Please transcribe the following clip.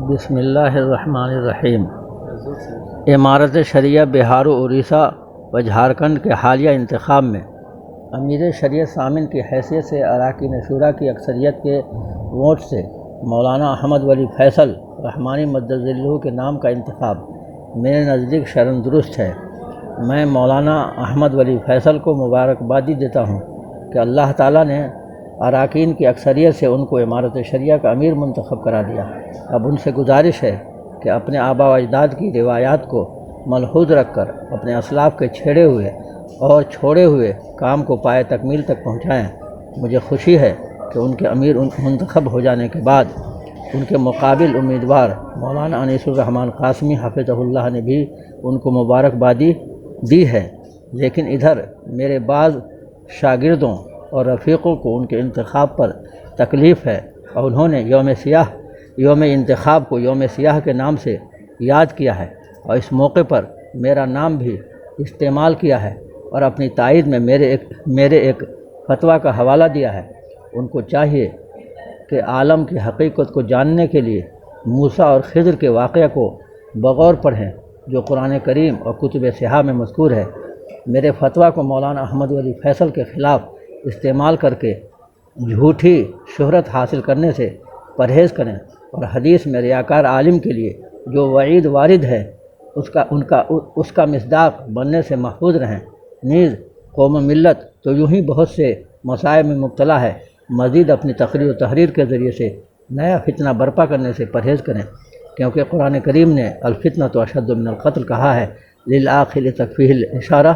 بسم اللہ الرحمن الرحیم۔ امارت شریعہ بہار و اڑیسہ و جھارکھنڈ کے حالیہ انتخاب میں امیر شریعت ضامن کی حیثیت سے اراکین شورا کی اکثریت کے ووٹ سے مولانا احمد ولی فیصل رحمانی مدظلہ کے نام کا انتخاب میرے نزدیک شرعاً درست ہے۔ میں مولانا احمد ولی فیصل کو مبارکبادی دیتا ہوں کہ اللہ تعالیٰ نے اراکین کی اکثریت سے ان کو امارت شریعہ کا امیر منتخب کرا دیا۔ اب ان سے گزارش ہے کہ اپنے آباء و اجداد کی روایات کو ملحوظ رکھ کر اپنے اسلاف کے چھیڑے ہوئے اور چھوڑے ہوئے کام کو پائے تکمیل تک پہنچائیں۔ مجھے خوشی ہے کہ ان کے امیر منتخب ہو جانے کے بعد ان کے مقابل امیدوار مولانا انیس الرحمن قاسمی حفظہ اللہ نے بھی ان کو مبارکبادی دی ہے، لیکن ادھر میرے بعض شاگردوں اور رفیقوں کو ان کے انتخاب پر تکلیف ہے اور انہوں نے یوم انتخاب کو یوم سیاہ کے نام سے یاد کیا ہے اور اس موقع پر میرا نام بھی استعمال کیا ہے اور اپنی تائید میں میرے ایک فتویٰ کا حوالہ دیا ہے۔ ان کو چاہیے کہ عالم کی حقیقت کو جاننے کے لیے موسیٰ اور خضر کے واقعہ کو بغور پڑھیں جو قرآن کریم اور کتب صحاح میں مذکور ہے۔ میرے فتویٰ کو مولانا احمد ولی فیصل کے خلاف استعمال کر کے جھوٹی شہرت حاصل کرنے سے پرہیز کریں اور حدیث میں ریاکار عالم کے لیے جو وعید وارد ہے اس کا مصداق بننے سے محفوظ رہیں۔ نیز قوم و ملت تو یوں ہی بہت سے مصائب میں مبتلا ہے، مزید اپنی تقریر و تحریر کے ذریعے سے نیا فتنہ برپا کرنے سے پرہیز کریں، کیونکہ قرآن کریم نے الفتنۃ اشد من القتل کہا ہے، للعاقل تکفیہ الاشارہ۔